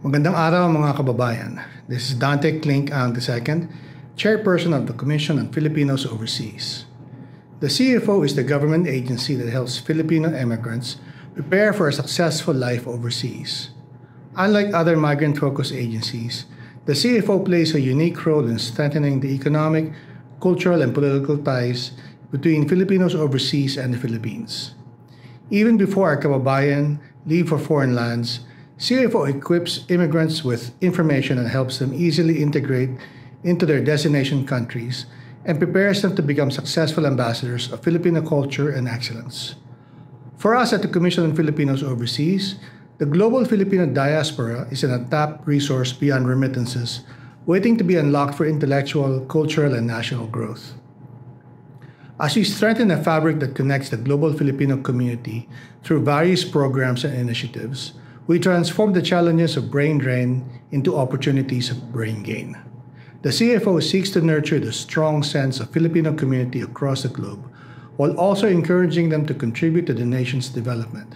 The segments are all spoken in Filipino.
Magandang araw mga kababayan. This is Dante Klink Ang II, Chairperson of the Commission on Filipinos Overseas. The CFO is the government agency that helps Filipino immigrants prepare for a successful life overseas. Unlike other migrant-focused agencies, the CFO plays a unique role in strengthening the economic, cultural, and political ties between Filipinos overseas and the Philippines. Even before our kababayan leave for foreign lands, CFO equips immigrants with information and helps them easily integrate into their destination countries and prepares them to become successful ambassadors of Filipino culture and excellence. For us at the Commission on Filipinos Overseas, the global Filipino diaspora is an untapped resource beyond remittances, waiting to be unlocked for intellectual, cultural, and national growth. As we strengthen a fabric that connects the global Filipino community through various programs and initiatives, we transform the challenges of brain drain into opportunities of brain gain. The CFO seeks to nurture the strong sense of Filipino community across the globe, while also encouraging them to contribute to the nation's development.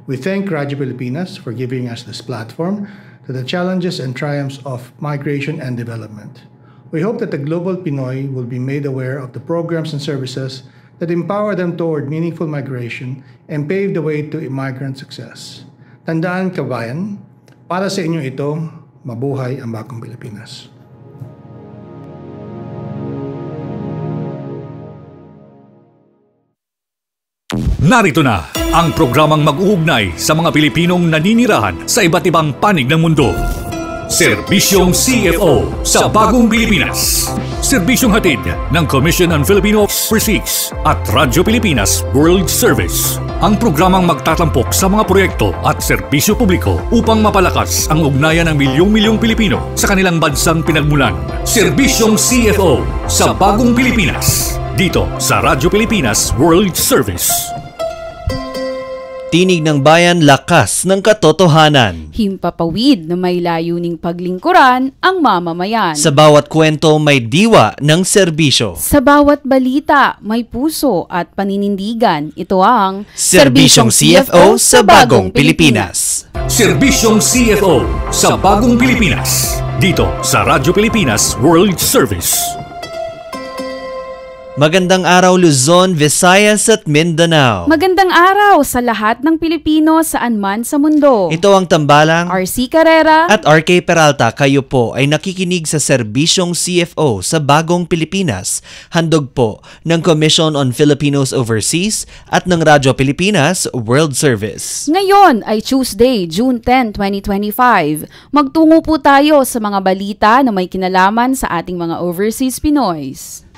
We thank Radyo Pilipinas for giving us this platform to the challenges and triumphs of migration and development. We hope that the global Pinoy will be made aware of the programs and services that empower them toward meaningful migration and pave the way to immigrant success. Tandaan kabayan, para sa inyo ito, mabuhay ang bagong Pilipinas. Narito na ang programang mag-uugnay sa mga Pilipinong naninirahan sa iba't ibang panig ng mundo. Serbisyong CFO sa Bagong Pilipinas. Serbisyong hatid ng Commission on Filipino Overseas at Radyo Pilipinas World Service. Ang programang magtatampok sa mga proyekto at serbisyo publiko upang mapalakas ang ugnayan ng milyong-milyong Pilipino sa kanilang bansang pinagmulan. Serbisyong CFO sa Bagong Pilipinas. Dito sa Radyo Pilipinas World Service. Tinig ng bayan, lakas ng katotohanan. Himpapawid na may layuning paglingkuran ang mamamayan. Sa bawat kwento may diwa ng serbisyo. Sa bawat balita may puso at paninindigan. Ito ang Serbisyong CFO sa Bagong Pilipinas. Serbisyong CFO sa Bagong Pilipinas. Dito sa Radyo Pilipinas World Service. Magandang araw Luzon, Visayas at Mindanao. Magandang araw sa lahat ng Pilipino saan man sa mundo. Ito ang tambalang RC Carrera at RK Peralta. Kayo po ay nakikinig sa Serbisyong CFO sa Bagong Pilipinas. Handog po ng Commission on Filipinos Overseas at ng Radyo Pilipinas World Service. Ngayon ay Tuesday, June 10, 2025. Magtungo po tayo sa mga balita na may kinalaman sa ating mga overseas Pinoys.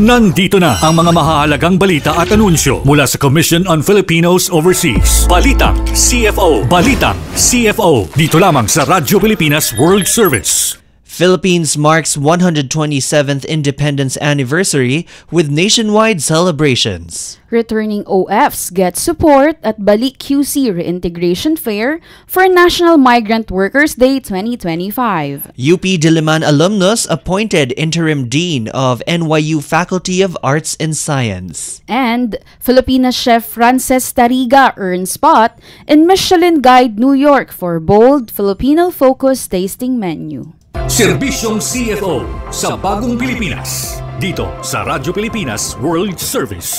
Nandito na ang mga mahahalagang balita at anunsyo mula sa Commission on Filipinos Overseas. Balitang CFO. Balitang CFO. Dito lamang sa Radyo Pilipinas World Service. Philippines marks 127th Independence Anniversary with nationwide celebrations. Returning OFs get support at Balik QC Reintegration Fair for National Migrant Workers Day 2025. UP Diliman alumnus appointed interim dean of NYU Faculty of Arts and Science. And Filipina chef Frances Tariga earns spot in Michelin Guide New York for bold Filipino-focused tasting menu. Serbisyong CFO sa Bagong Pilipinas. Dito sa Radyo Pilipinas World Service.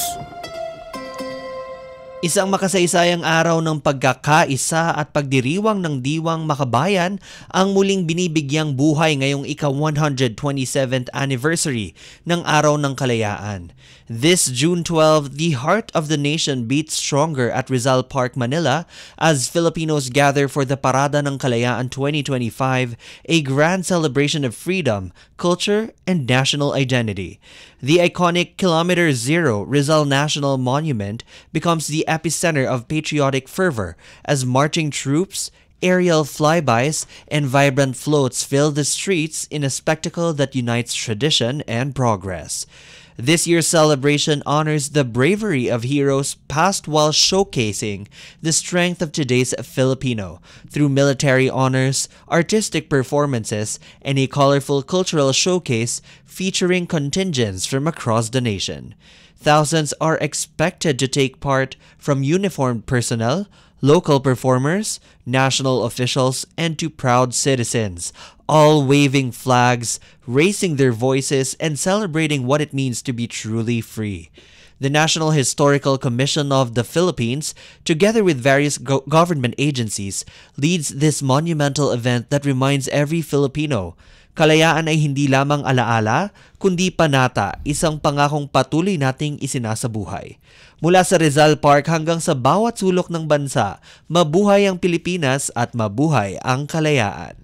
Isang makasaysayang araw ng pagkakaisa at pagdiriwang ng diwang makabayan ang muling binibigyang buhay ngayong ika-127th anniversary ng Araw ng Kalayaan. This June 12, the heart of the nation beats stronger at Rizal Park, Manila as Filipinos gather for the Parada ng Kalayaan 2025, a grand celebration of freedom, culture, and national identity. The iconic Kilometer Zero Rizal National Monument becomes the epicenter of patriotic fervor as marching troops, aerial flybys, and vibrant floats fill the streets in a spectacle that unites tradition and progress. This year's celebration honors the bravery of heroes past while showcasing the strength of today's Filipino through military honors, artistic performances, and a colorful cultural showcase featuring contingents from across the nation. Thousands are expected to take part, from uniformed personnel, local performers, national officials, and to proud citizens, all waving flags, raising their voices, and celebrating what it means to be truly free. The National Historical Commission of the Philippines, together with various government agencies, leads this monumental event that reminds every Filipino, kalayaan ay hindi lamang alaala, kundi panata, isang pangakong patuloy nating isinasabuhay. Mula sa Rizal Park hanggang sa bawat sulok ng bansa, mabuhay ang Pilipinas at mabuhay ang kalayaan.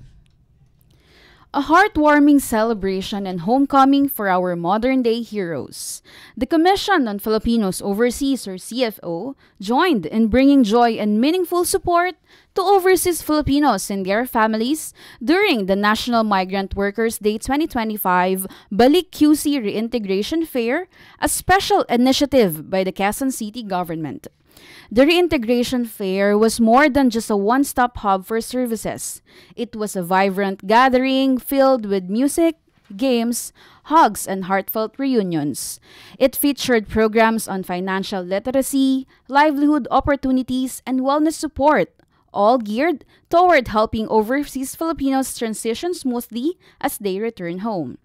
A heartwarming celebration and homecoming for our modern-day heroes. The Commission on Filipinos Overseas, or CFO, joined in bringing joy and meaningful support to overseas Filipinos and their families during the National Migrant Workers Day 2025 Balik QC Reintegration Fair, a special initiative by the Quezon City government. The reintegration fair was more than just a one-stop hub for services. It was a vibrant gathering filled with music, games, hugs, and heartfelt reunions. It featured programs on financial literacy, livelihood opportunities, and wellness support, all geared toward helping overseas Filipinos transition smoothly as they return home.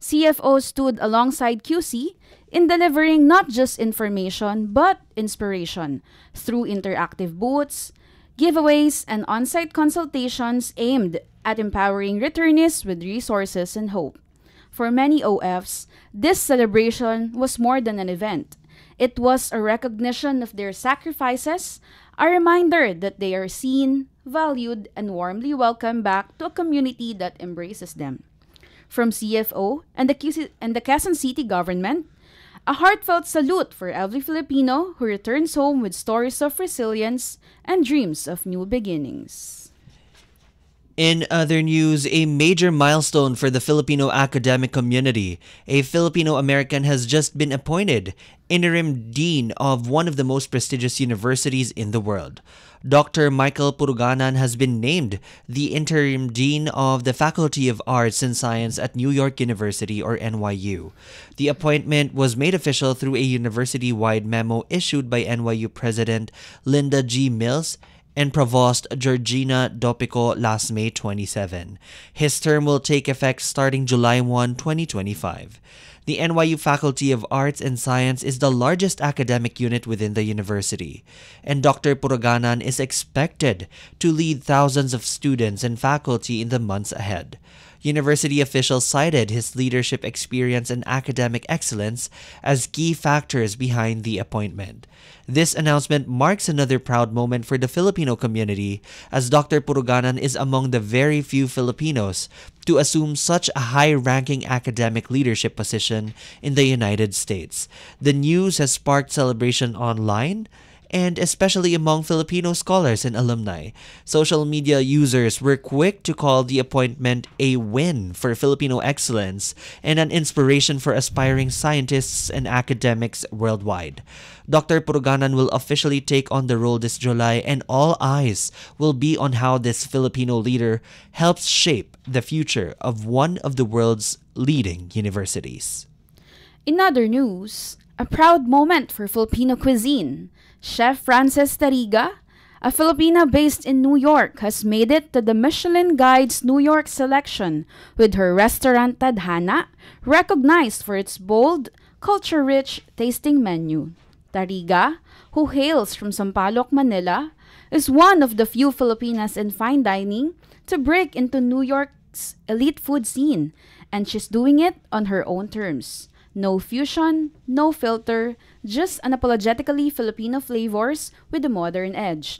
CFO stood alongside QC in delivering not just information but inspiration through interactive booths, giveaways, and on-site consultations aimed at empowering returnees with resources and hope. For many OFs, this celebration was more than an event. It was a recognition of their sacrifices, a reminder that they are seen, valued, and warmly welcomed back to a community that embraces them. From CFO and the Quezon City government, a heartfelt salute for every Filipino who returns home with stories of resilience and dreams of new beginnings. In other news, a major milestone for the Filipino academic community. A Filipino-American has just been appointed interim dean of one of the most prestigious universities in the world. Dr. Michael Puruganan has been named the interim dean of the Faculty of Arts and Science at New York University, or NYU. The appointment was made official through a university-wide memo issued by NYU President Linda G. Mills and Provost Georgina Dopico last May 27. His term will take effect starting July 1, 2025. The NYU Faculty of Arts and Science is the largest academic unit within the university, and Dr. Puruganan is expected to lead thousands of students and faculty in the months ahead. University officials cited his leadership experience and academic excellence as key factors behind the appointment. This announcement marks another proud moment for the Filipino community, as Dr. Puruganan is among the very few Filipinos to assume such a high-ranking academic leadership position in the United States. The news has sparked celebration online, and especially among Filipino scholars and alumni. Social media users were quick to call the appointment a win for Filipino excellence and an inspiration for aspiring scientists and academics worldwide. Dr. Puruganan will officially take on the role this July, and all eyes will be on how this Filipino leader helps shape the future of one of the world's leading universities. In other news, a proud moment for Filipino cuisine. Chef Frances Tariga, a Filipina based in New York, has made it to the Michelin Guide's New York selection with her restaurant Tadhana, recognized for its bold, culture-rich tasting menu. Tariga, who hails from Sampaloc, Manila, is one of the few Filipinas in fine dining to break into New York's elite food scene, and she's doing it on her own terms. No fusion, no filter, just unapologetically Filipino flavors with a modern edge.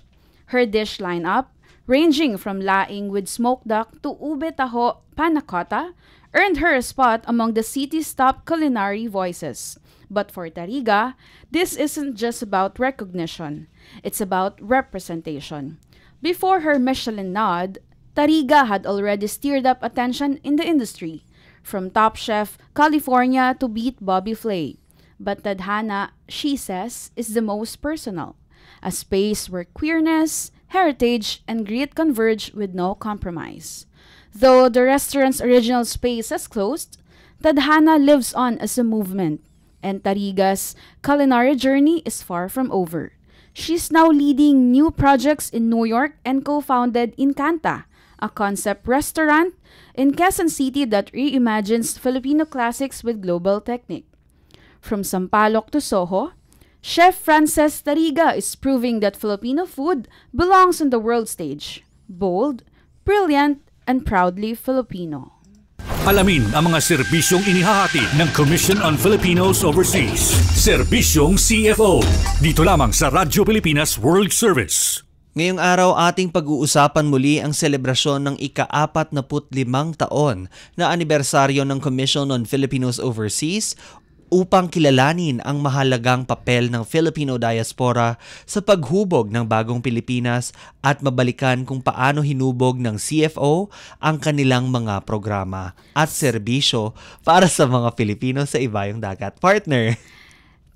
Her dish lineup, ranging from laing with smoked duck to ube taho panna cotta, earned her a spot among the city's top culinary voices. But for Tariga, this isn't just about recognition. It's about representation. Before her Michelin nod, Tariga had already stirred up attention in the industry, from Top Chef California to beat Bobby Flay. But Tadhana, she says, is the most personal, a space where queerness, heritage, and grit converge with no compromise. Though the restaurant's original space has closed, Tadhana lives on as a movement, and Tariga's culinary journey is far from over. She's now leading new projects in New York and co-founded Encanta, a concept restaurant in Quezon City that reimagines Filipino classics with global technique. From Sampaloc to Soho, Chef Frances Tariga is proving that Filipino food belongs on the world stage. Bold, brilliant, and proudly Filipino. Alamin ang mga serbisyong inihahatid ng Commission on Filipinos Overseas. Serbisyong CFO. Dito lamang sa Radyo Pilipinas World Service. Ngayong araw ating pag-uusapan muli ang selebrasyon ng ika-45 taon na anibersaryo ng Commission on Filipinos Overseas upang kilalanin ang mahalagang papel ng Filipino diaspora sa paghubog ng bagong Pilipinas at mabalikan kung paano hinubog ng CFO ang kanilang mga programa at serbisyo para sa mga Pilipino sa ibayong dagat. Partner!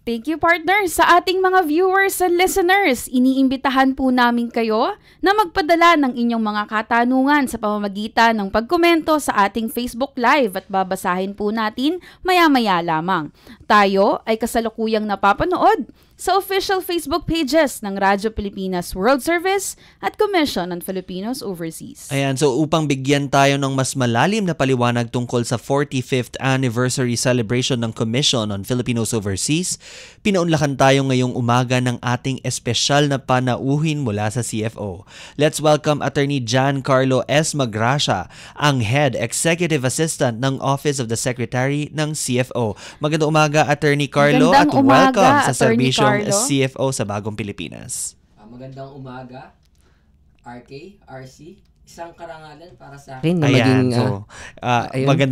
Thank you, partner. Sa ating mga viewers and listeners, iniimbitahan po namin kayo na magpadala ng inyong mga katanungan sa pamamagitan ng pagkomento sa ating Facebook Live at babasahin po natin maya-maya lamang. Tayo ay kasalukuyang napapanood sa official Facebook pages ng Radyo Pilipinas World Service at Commission on Filipinos Overseas. Ayan, so upang bigyan tayo ng mas malalim na paliwanag tungkol sa 45th anniversary celebration ng Commission on Filipinos Overseas, pinaunlakan tayo ngayong umaga ng ating espesyal na panauhin mula sa CFO. Let's welcome Attorney Giancarlo S. Magracia, ang Head Executive Assistant ng Office of the Secretary ng CFO. Magandang umaga, Attorney Carlo, Magandang at welcome sa Attorney serbisyong Carlo. CFO sa Bagong Pilipinas. Magandang umaga, RK, RC. Isang karangalan para sa akin na Ayan, maging...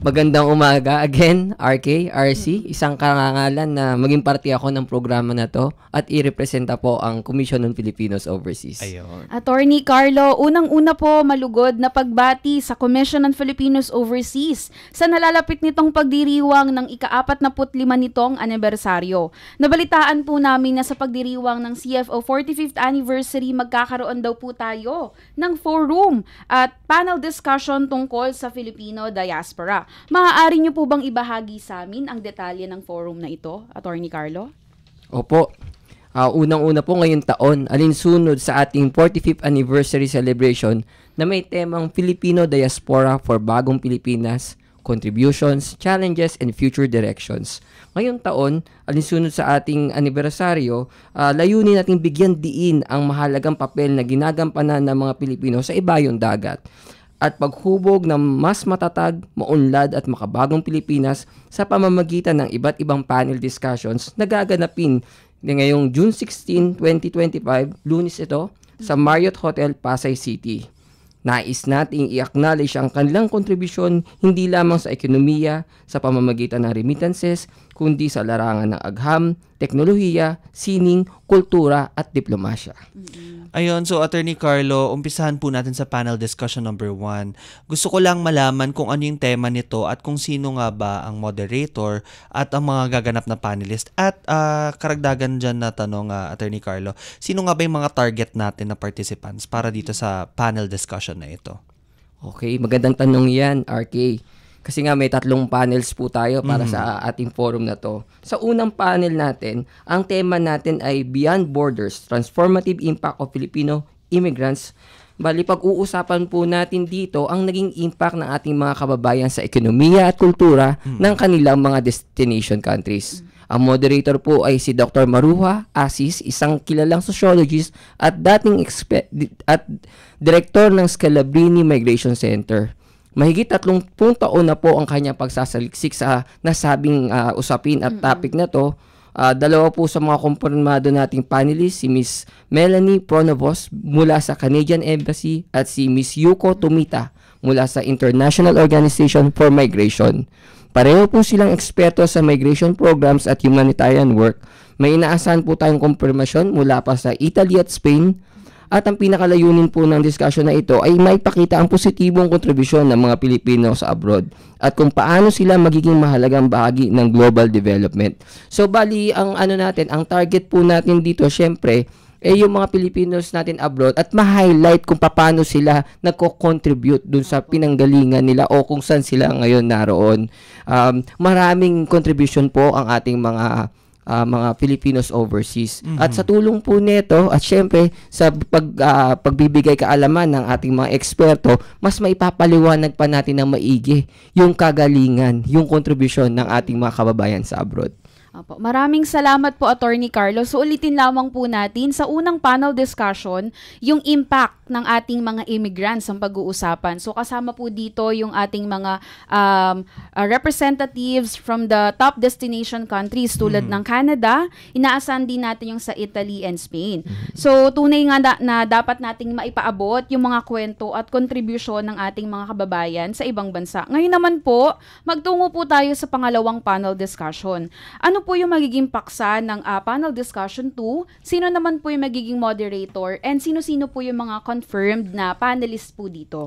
magandang umaga again, RK, RC. Isang karangalan na maging parte ako ng programa na to at i-representa po ang Commission on Filipinos Overseas. Ayun. Attorney Carlo, unang-una po malugod na pagbati sa Commission on Filipinos Overseas sa nalalapit nitong pagdiriwang ng ika-45 nitong anibersaryo. Nabalitaan po namin na sa pagdiriwang ng CFO 45th anniversary magkakaroon daw po tayo ng forum at panel discussion tungkol sa Filipino diaspora. Maaari niyo po bang ibahagi sa amin ang detalye ng forum na ito, Attorney Carlo? Opo. Unang-una po ngayong taon, alinsunod sa ating 45th anniversary celebration na may temang Filipino Diaspora for Bagong Pilipinas, Contributions, Challenges, and Future Directions. Ngayong taon, alinsunod sa ating anibersaryo, layunin nating bigyan diin ang mahalagang papel na ginagampanan ng mga Pilipino sa ibayong dagat at paghubog ng mas matatag, maunlad at makabagong Pilipinas sa pamamagitan ng iba't ibang panel discussions na gaganapin ngayong June 16, 2025, Lunes ito, sa Marriott Hotel, Pasay City. Nais nating i-acknowledge ang kanilang kontribusyon hindi lamang sa ekonomiya, sa pamamagitan ng remittances, kundi sa larangan ng agham, teknolohiya, sining, kultura at diplomasya. Ayun, so Attorney Carlo, umpisahan po natin sa panel discussion number 1. Gusto ko lang malaman kung ano yung tema nito at kung sino nga ba ang moderator at ang mga gaganap na panelist. At karagdagan dyan na tanong, Attorney Carlo, sino nga ba yung mga target natin na participants para dito sa panel discussion na ito? Okay, magandang tanong yan, RK. Kasi nga may 3 panels po tayo para sa ating forum na to. Sa unang panel natin, ang tema natin ay Beyond Borders, Transformative Impact of Filipino Immigrants. Bali, pag-uusapan po natin dito ang naging impact ng ating mga kababayan sa ekonomiya at kultura ng kanilang mga destination countries. Ang moderator po ay si Dr. Maruja Asis, isang kilalang sociologist at dating at director ng Scalabrini Migration Center. Mahigit 30 taon na po ang kanyang pagsasaliksik sa nasabing usapin at topic na to. Dalawa po sa mga kumpirmado nating panelists, si Miss Melanie Pronovos mula sa Canadian Embassy at si Miss Yuko Tomita mula sa International Organization for Migration. Pareho po silang eksperto sa migration programs at humanitarian work. May inaasahan po tayong kumpirmasyon mula pa sa Italy at Spain. At ang pinakalayunin po ng discussion na ito ay maipakita ang positibong kontribusyon ng mga Pilipino sa abroad at kung paano sila magiging mahalagang bahagi ng global development. So bali ang ang target po natin dito syempre yung mga Pilipinos natin abroad at ma-highlight kung paano sila nagko-contribute dun sa pinanggalingan nila o kung saan sila ngayon naroon. Maraming contribution po ang ating mga Filipinos overseas. At sa tulong po nito at syempre sa pagbibigay kaalaman ng ating mga eksperto, mas maipapaliwanag pa natin ng maigi yung kagalingan, yung contribution ng ating mga kababayan sa abroad. Opo. Maraming salamat po, Attorney Carlos. So ulitin lamang po natin sa unang panel discussion, yung impact ng ating mga immigrants ang pag-uusapan. So kasama po dito yung ating mga representatives from the top destination countries tulad ng Canada. Inaasahan din natin yung sa Italy and Spain. So tunay nga na dapat nating maipaabot yung mga kwento at contribution ng ating mga kababayan sa ibang bansa. Ngayon naman po, magtungo po tayo sa pangalawang panel discussion. Ano po yung magiging paksa ng panel discussion 2? Sino naman po yung magiging moderator? And sino-sino po yung mga confirmed na panelists po dito?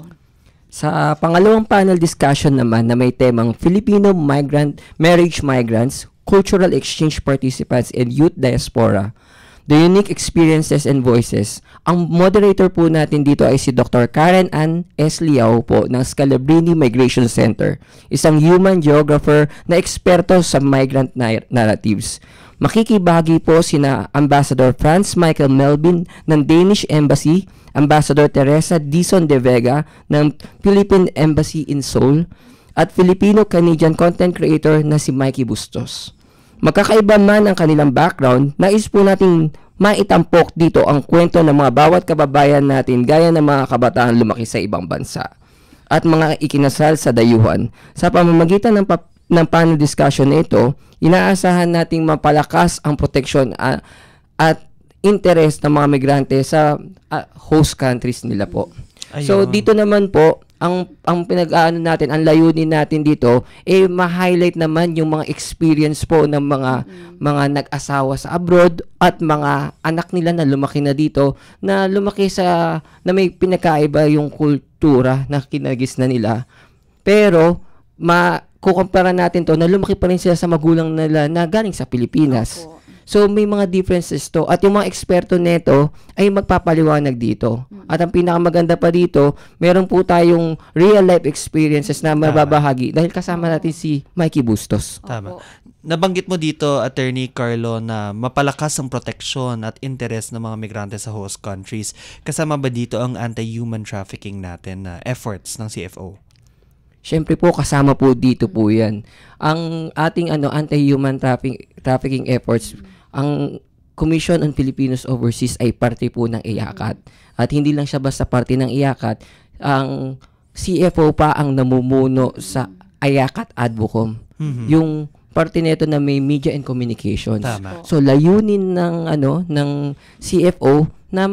Sa pangalawang panel discussion naman na may temang Filipino marriage migrants, cultural exchange participants, and youth diaspora, the unique experiences and voices. Ang moderator po natin dito ay si Dr. Karen Ann S. Liao po ng Scalabrini Migration Center, isang human geographer na eksperto sa migrant narratives. Makikibahagi po sina Ambassador Franz Michael Melvin ng Danish Embassy, Ambassador Teresa Dizon de Vega ng Philippine Embassy in Seoul, at Filipino-Canadian content creator na si Mikey Bustos. Magkakaiba man ang kanilang background, nais po nating maitampok dito ang kwento ng mga bawat kababayan natin gaya ng mga kabataan lumaki sa ibang bansa at mga ikinasal sa dayuhan. Sa pamamagitan ng panel discussion na ito, inaasahan nating mapalakas ang proteksyon at interest ng mga migrante sa host countries nila po. Ayun. So dito naman po, ang pinag-aano natin, ang layunin natin dito, ma-highlight naman yung mga experience po ng mga nag-asawa sa abroad at mga anak nila na lumaki na dito, na lumaki na may pinakaiba yung kultura na kinagis na nila. Pero, kukumpara natin to na lumaki pa rin sila sa magulang nila na galing sa Pilipinas. Opo. So, may mga differences to. At yung mga eksperto neto ay magpapaliwanag dito. At ang pinakamaganda pa dito, meron po tayong real-life experiences na mababahagi dahil kasama natin si Mikey Bustos. Tama. Opo. Nabanggit mo dito, Attorney Carlo, na mapalakas ang proteksyon at interest ng mga migrante sa host countries. Kasama ba dito ang anti-human trafficking natin na efforts ng CFO? Siyempre po, kasama po dito po yan. Ang ating anti-human trafficking efforts, ang Commission on Filipinos Overseas ay parte po ng IACAT. At hindi lang siya basta parte ng IACAT, ang CFO pa ang namumuno sa IACAT Advocom. Yung parte nito na may media and communications. Tama. So layunin ng CFO na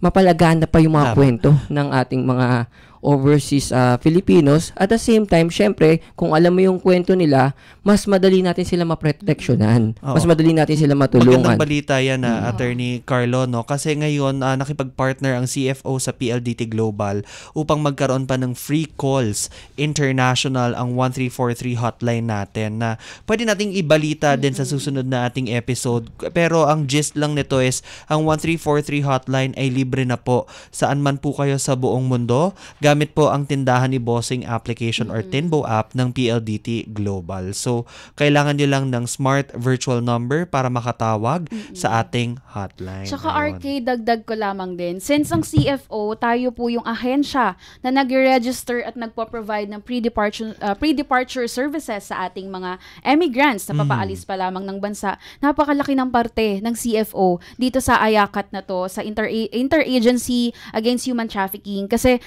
mapalagaan na pa yung mga kwento ng ating mga overseas Filipinos. At the same time, syempre, kung alam mo yung kwento nila, mas madali natin sila maproteksyonan. Mas madali natin sila matulungan. Magandang balita yan, Attorney Carlo, no? Kasi ngayon, nakipag-partner ang CFO sa PLDT Global upang magkaroon pa ng free calls international ang 1343 hotline natin na pwede nating ibalita din sa susunod na ating episode. Pero ang gist lang nito is, ang 1343 hotline ay libre na po saan man po kayo sa buong mundo. Gamit po ang tindahan ni Bossing application or Tinbo app ng PLDT Global. So, kailangan nyo lang ng smart virtual number para makatawag sa ating hotline. Tsaka RK, dagdag ko lamang din. Since ang CFO, tayo po yung ahensya na nag-register at nagpo-provide ng pre-departure services sa ating mga emigrants na papaalis pa lamang ng bansa. Napakalaki ng parte ng CFO dito sa IACAT na to, sa Interagency Against Human Trafficking. Kasi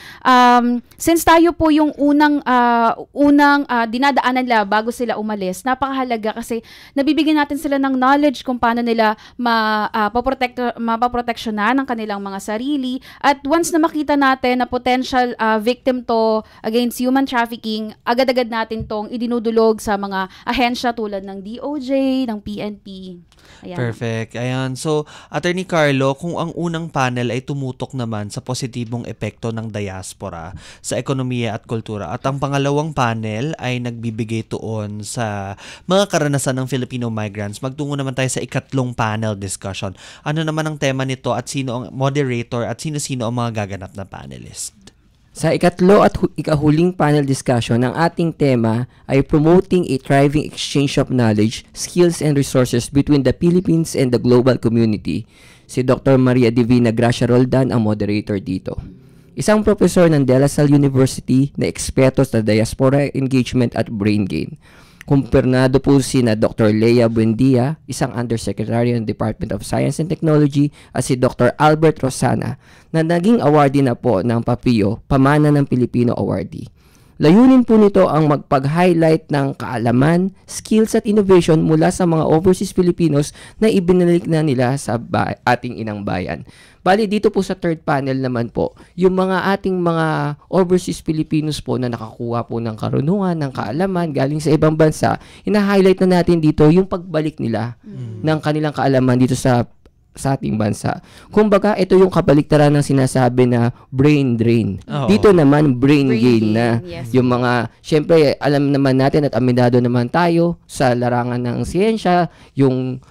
since tayo po yung unang dinadaanan nila bago sila umalis, napakahalaga kasi nabibigyan natin sila ng knowledge kung paano nila mapaproteksyonan ang kanilang mga sarili. At once na makita natin na potential victim to against human trafficking, agad-agad natin tong idinudulog sa mga ahensya tulad ng DOJ, ng PNP. Ayan. Perfect. Ayan. So, Attorney Carlo, kung ang unang panel ay tumutok naman sa positibong epekto ng diaspora, sa ekonomiya at kultura. At ang pangalawang panel ay nagbibigay tuon sa mga karanasan ng Filipino migrants. Magtungo naman tayo sa ikatlong panel discussion. Ano naman ang tema nito at sino ang moderator at sino-sino ang mga gaganap na panelist? Sa ikatlo at ikahuling panel discussion, ang ating tema ay promoting a thriving exchange of knowledge, skills, and resources between the Philippines and the global community. Si Dr. Maria Divina Gracia Roldan ang moderator dito. Isang profesor ng De La Salle University na eksperto sa diaspora engagement at brain gain. Kumpirnado po sina Dr. Lea Buendia, isang Undersecretary ng Department of Science and Technology, at si Dr. Albert Rosana, na naging awardee na po ng PAPIO, Pamana ng Pilipino Awardee. Layunin po nito ang magpag-highlight ng kaalaman, skills at innovation mula sa mga overseas Filipinos na ibinalik na nila sa ating inang bayan. Bali, dito po sa third panel naman po, yung mga ating mga overseas Filipinos po na nakakuha po ng karunungan, ng kaalaman galing sa ibang bansa, ina-highlight na natin dito yung pagbalik nila ng kanilang kaalaman dito sa ating bansa. Kumbaga, ito yung kabaliktaran ng sinasabi na brain drain. Dito naman, brain gain na. Yes. Yung mga, syempre, alam naman natin at aminado naman tayo sa larangan ng siyensya, yung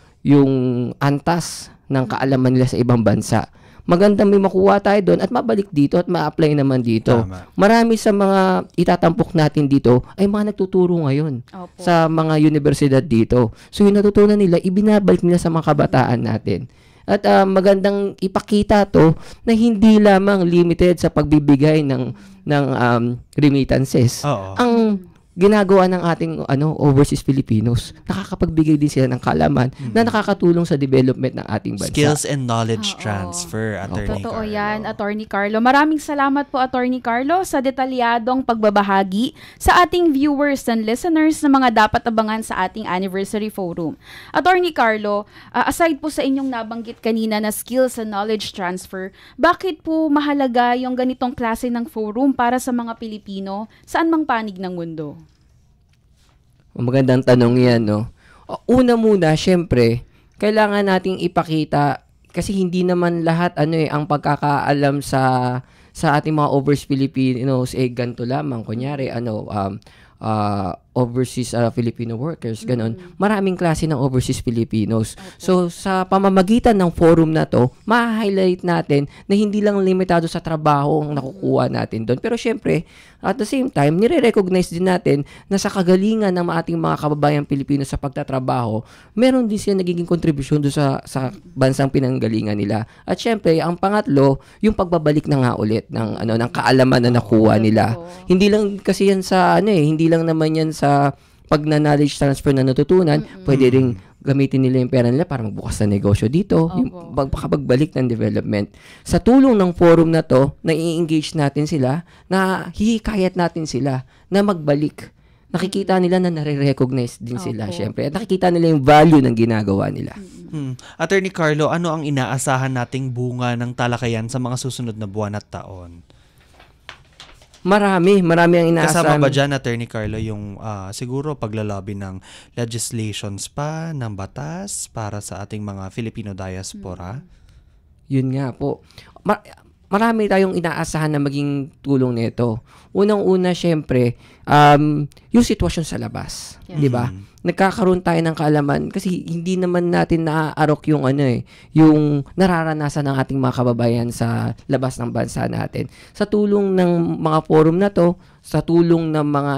antas ng kaalaman nila sa ibang bansa. Magandang may makuha tayo doon at mabalik dito at ma-apply naman dito. Tama. Marami sa mga itatampok natin dito ay mga nagtuturo ngayon sa mga universidad dito. So yung natutunan nila, ibinabalik nila sa mga kabataan natin. At magandang ipakita to na hindi lamang limited sa pagbibigay ng remittances. Ang ginagawa ng ating overseas Filipinos, nakakapagbigay din sila ng kaalaman na nakakatulong sa development ng ating bansa. Skills and knowledge transfer, Attorney Totoo Carlo. yan, Attorney Carlo. Maraming salamat po, Attorney Carlo, sa detalyadong pagbabahagi sa ating viewers and listeners na mga dapat abangan sa ating anniversary forum. Attorney Carlo, aside po sa inyong nabanggit kanina na skills and knowledge transfer, bakit po mahalaga yung ganitong klase ng forum para sa mga Pilipino saan mang panig ng mundo? Magandang tanong yan, no? Una muna, syempre, kailangan nating ipakita kasi hindi naman lahat ang pagkakaalam sa ating mga overseas Filipinos ganito lamang. Kunyari, overseas Filipino workers, ganon. Maraming klase ng overseas Filipinos. So, sa pamamagitan ng forum na to, ma-highlight natin na hindi lang limitado sa trabaho ang nakukuha natin doon. Pero syempre, at the same time, nire-recognize din natin na sa kagalingan ng ating mga kababayang Pilipino sa pagtatrabaho, meron din siya nagiging kontribusyon doon sa bansang pinanggalingan nila. At syempre, ang pangatlo, yung pagbabalik na nga ulit ng kaalaman na nakuha nila. Hindi lang kasi yan sa hindi lang naman yan sa pag-knowledge transfer na natutunan, pwede ring gamitin nila yung pera nila para magbukas ng negosyo dito, yung pagpagbalik ng development. Sa tulong ng forum na to, na i-engage natin sila, na hihikayat natin sila na magbalik. Nakikita nila na nare-recognize din sila, syempre. At nakikita nila yung value ng ginagawa nila. Attorney Carlo, ano ang inaasahan nating bunga ng talakayan sa mga susunod na buwan at taon? Marami ang inaasahan. Kasama ba dyan, Attorney Carlo, yung siguro paglalabi ng legislations pa, ng batas para sa ating mga Filipino diaspora? Yun nga po. Marami tayong inaasahan na maging tulong nito. Unang-una, syempre, yung sitwasyon sa labas. Di ba? Nagkakaroon tayo ng kaalaman kasi hindi naman natin naaarok yung nararanasan ng ating mga kababayan sa labas ng bansa natin. Sa tulong ng mga forum na to, sa tulong ng mga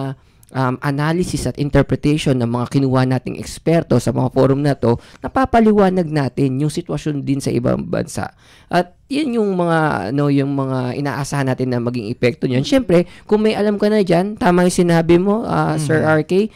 analysis at interpretation ng mga kinuha nating eksperto sa mga forum na to, napapaliwanag natin yung sitwasyon din sa ibang bansa. At yan yung mga inaasahan natin na maging epekto niyan. Syempre, kung may alam ka na diyan, tama yung sinabi mo, Sir RK,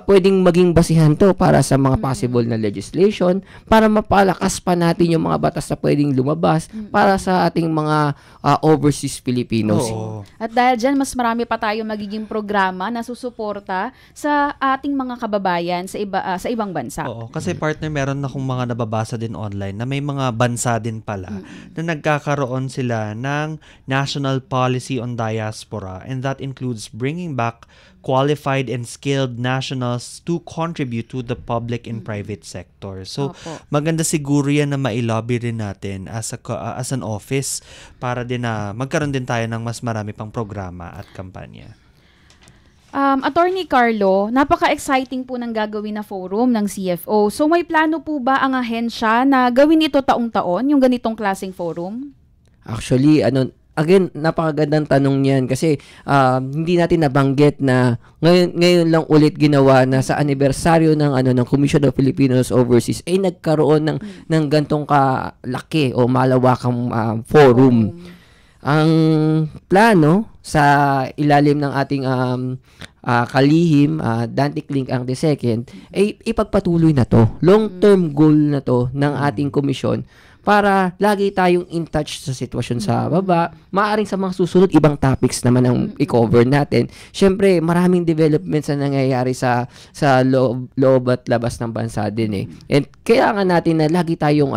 pwedeng maging basihan to para sa mga possible na legislation, para mapalakas pa natin yung mga batas na pwedeng lumabas para sa ating mga overseas Filipinos. At dahil dyan, mas marami pa tayo magiging programa na susuporta sa ating mga kababayan sa ibang bansa. Oo, kasi partner, meron akong mga nababasa din online na may mga bansa din pala na nagkakaroon sila ng national policy on diaspora, and that includes bringing back qualified and skilled nationals to contribute to the public and private sector. So, maganda siguro yan na mailobby rin natin as an office para din na magkaroon din tayo ng mas marami pang programa at kampanya. Attorney Carlo, napaka-exciting po ng gagawin na forum ng CFO. So may plano po ba ang ahensya na gawin ito taong-taon, yung ganitong klaseng forum? Actually, again, napakagandang tanong niyan kasi hindi natin nabanggit na ngayon lang ulit ginawa na sa anibersaryo ng Commission of Filipinos Overseas ay nagkaroon ng gantong kalaki o malawakang forum. Ang plano sa ilalim ng ating kalihim, Dante Clink ang II, ay ipagpatuloy na to. Long-term goal na to ng ating komisyon para lagi tayong in touch sa sitwasyon sa baba. Maaring sa mga susunod, ibang topics naman ang i-cover natin. Siyempre, maraming developments na nangyayari sa loob at labas ng bansa din eh. And kailangan natin na lagi tayong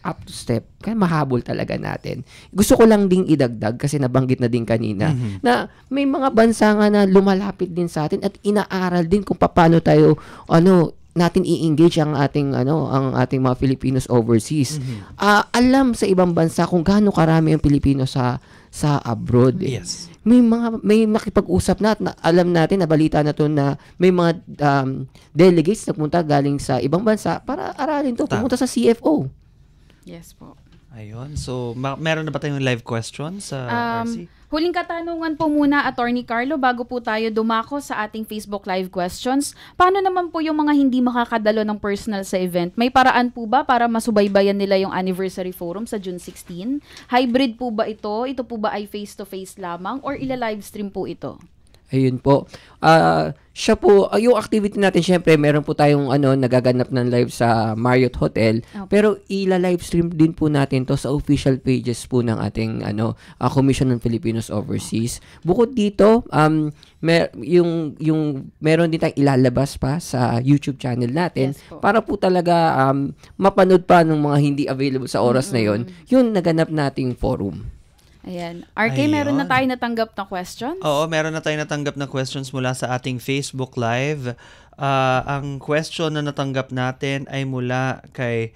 up to step. Kaya mahabol talaga natin. Gusto ko lang ding idagdag kasi nabanggit na din kanina na may mga bansa nga na lumalapit din sa atin at inaaral din kung paano tayo natin i-engage ang ating mga Filipinos overseas. Alam sa ibang bansa kung gaano karami ang Pilipino sa abroad. Yes. May makipag-usap na at alam natin na balita na to na may mga delegates na pumunta galing sa ibang bansa para aralin to, pumunta sa CFO. Yes po. Ayun. So, meron na ba tayong live questions sa RC? Huling katanungan po muna, Attorney Carlo, bago po tayo dumako sa ating Facebook Live questions. Paano naman po yung mga hindi makakadalo ng personal sa event? May paraan po ba para masubaybayan nila yung anniversary forum sa June 16? Hybrid po ba ito? Ito po ba ay face-to-face lamang or ila-livestream po ito? Ayun po. Siya po, yung activity natin, syempre, meron po tayong nagaganap ng live sa Marriott Hotel. Okay. Pero ila-livestream din po natin to sa official pages po ng ating Commission on Filipinos Overseas. Bukod dito, meron din tayong ilalabas pa sa YouTube channel natin para po talaga mapanood pa ng mga hindi available sa oras na yon yung naganap nating forum. Ayan. RK, meron na tayo natanggap na questions? Oo, meron na tayo natanggap na questions mula sa ating Facebook Live. Ang question na natanggap natin ay mula kay,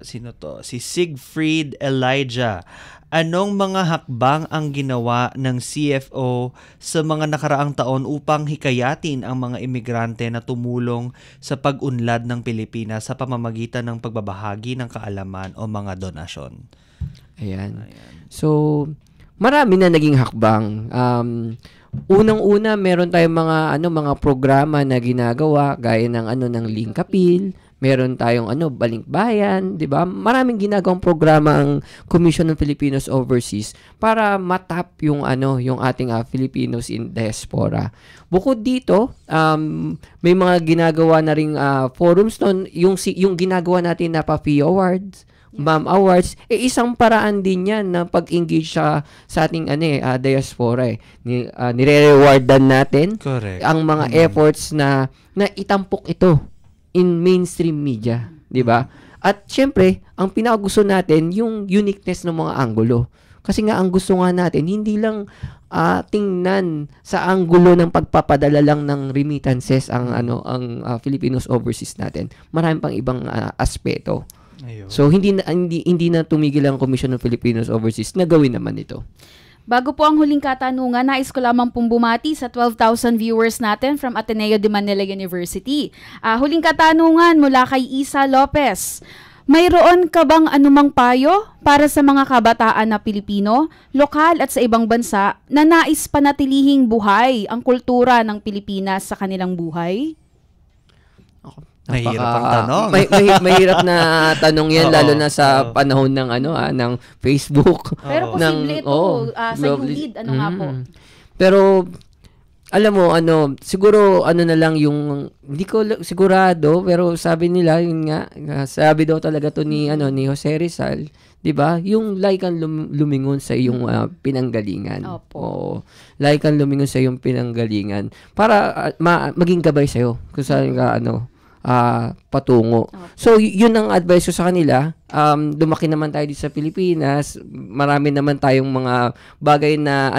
sino to? Si Siegfried Elijah. Anong mga hakbang ang ginawa ng CFO sa mga nakaraang taon upang hikayatin ang mga imigrante na tumulong sa pag-unlad ng Pilipinas sa pamamagitan ng pagbabahagi ng kaalaman o mga donasyon? Ayan. So, marami na naging hakbang. Unang-una, meron tayong mga programa na ginagawa gaya ng Link Appeal, meron tayong Balinkbayan, 'di ba? Maraming ginagawang programa ang Commission on Filipinos Overseas para matap yung ating Filipinos in diaspora. Bukod dito, may mga ginagawa na ring forums noon, yung ginagawa natin na PAFI Awards, BAM Awards, isang paraan din yan na pag-engage sa ating diaspora. Nire-rewardan natin ang mga efforts na itampok ito in mainstream media, di ba? At syempre, ang pinakagusto natin yung uniqueness ng mga anggulo. Kasi nga ang gusto nga natin hindi lang tingnan sa anggulo ng pagpapadala lang ng remittances ang Filipinos overseas natin. Marami pang ibang aspeto. Ayun. So hindi na tumigil ang Commission of Filipinos Overseas na gawin naman ito. Bago po ang huling katanungan, nais ko lamang pong bumati sa 12,000 viewers natin from Ateneo de Manila University. Huling katanungan mula kay Isa Lopez. Mayroon ka bang anumang payo para sa mga kabataan na Pilipino, lokal at sa ibang bansa na nais panatilihing buhay ang kultura ng Pilipinas sa kanilang buhay? Mahirap ang tanong. Mahirap na tanong yan, lalo na sa panahon ng ng Facebook. Pero posible ito sa ULID, nga po. Pero alam mo, siguro na lang yung, hindi ko sigurado, pero sabi nila, yun nga, sabi daw talaga to ni Jose Rizal, 'di ba? Yung like kang lumingon sa iyong pinanggalingan. Oo. Like kang lumingon sa iyong pinanggalingan para maging gabay sa iyo kung saan ka patungo. So, yun ang advice ko sa kanila. Lumaki naman tayo dito sa Pilipinas. Marami naman tayong mga bagay na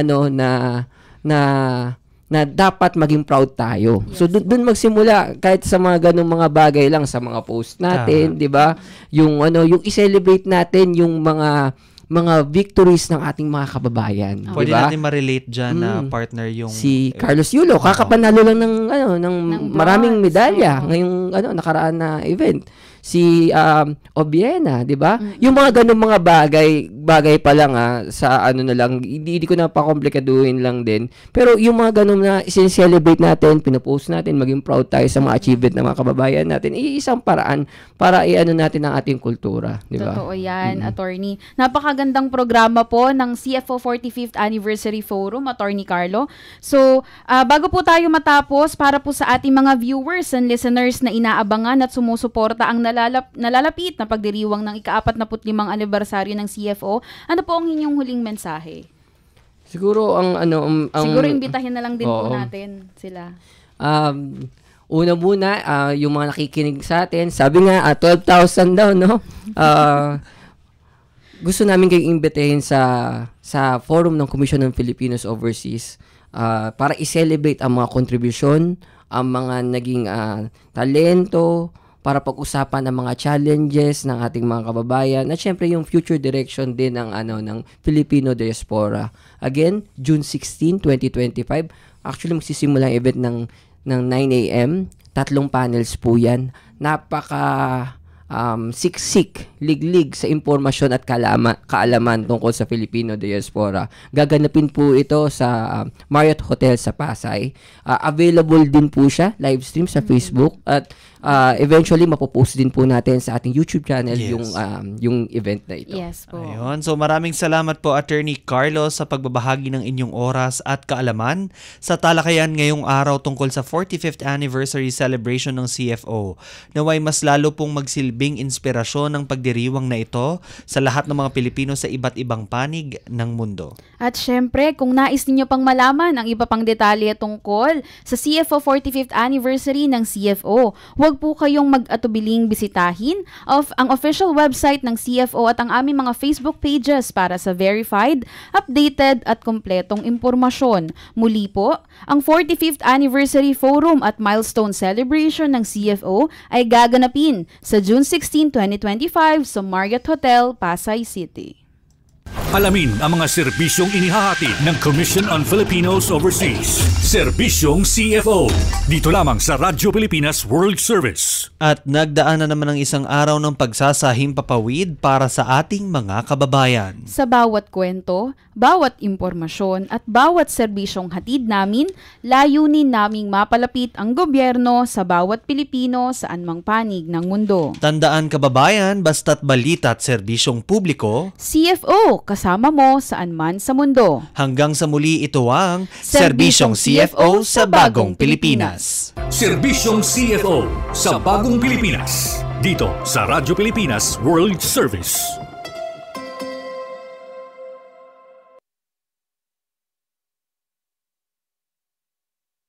na dapat maging proud tayo. So doon magsimula kahit sa mga ganung mga bagay lang sa mga post natin, 'di ba? Yung yung i-celebrate natin yung mga victories ng ating mga kababayan. Pwede diba? natin ma-relate dyan na partner yung... Si Carlos Yulo, kakapanalo lang ng maraming medalya ngayong nakaraan na event. Si Obiena, 'di ba? Yung mga ganung mga bagay pa lang sa na lang, hindi ko na pa-komplikaduhin lang din. Pero yung mga ganung na i-celebrate natin, pinopost natin, maging proud tayo sa mga achievement ng mga kababayan natin, isang paraan para natin ang ating kultura, 'di ba? Totoo 'yan, attorney. Napakagandang programa po ng CFO 45th Anniversary Forum, Attorney Carlo. So, bago po tayo matapos, para po sa ating mga viewers and listeners na inaabangan at sumusuporta ang nalalapit na pagdiriwang ng ika-45 anibersaryo ng CFO, ano po ang inyong huling mensahe? Siguro siguro imbitahin na lang din po natin sila. Una muna, yung mga nakikinig sa atin, sabi nga 12,000 daw, no? Gusto namin kayong imbitahin sa forum ng Commission on Filipinos Overseas para i-celebrate ang mga kontribusyon, ang mga naging talento, para pag-usapan ang mga challenges ng ating mga kababayan at syempre yung future direction din ng Filipino diaspora. Again, June 16, 2025. Actually, magsisimula ang event ng 9 a.m. 3 panels po yan. Siksik, liglig sa impormasyon at kaalaman tungkol sa Filipino diaspora. Gaganapin po ito sa Marriott Hotel sa Pasay. Available din po siya, live stream sa Facebook at eventually mapopost din po natin sa ating YouTube channel yung event na ito. Yes po. Ayun. So maraming salamat po Attorney Carlos sa pagbabahagi ng inyong oras at kaalaman sa talakayan ngayong araw tungkol sa 45th anniversary celebration ng CFO. Naway mas lalo pong magsilbing inspirasyon ng pagdiriwang na ito sa lahat ng mga Pilipino sa iba't ibang panig ng mundo. At syempre, kung nais ninyo pang malaman ang iba pang detalye tungkol sa CFO 45th anniversary ng CFO, huwag po kayong mag-atubiling bisitahin ang official website ng CFO at ang aming mga Facebook pages para sa verified, updated at kompletong impormasyon. Muli po, ang 45th Anniversary Forum at Milestone Celebration ng CFO ay gaganapin sa June 16, 2025 sa Marriott Hotel, Pasay City. Alamin ang mga serbisyong inihahatid ng Commission on Filipinos Overseas. Serbisyong CFO. Dito lamang sa Radyo Pilipinas World Service. At nagdaan na naman ng isang araw ng pagsasahim papawid para sa ating mga kababayan. Sa bawat kwento, bawat impormasyon at bawat serbisyong hatid namin, layunin naming mapalapit ang gobyerno sa bawat Pilipino sa anumang panig ng mundo. Tandaan kababayan, basta't balita at serbisyong publiko, CFO, kasama mo saan man sa mundo. Hanggang sa muli ito ang Serbisyong CFO sa Bagong Pilipinas. Serbisyong CFO sa Bagong Pilipinas. Dito sa Radyo Pilipinas World Service.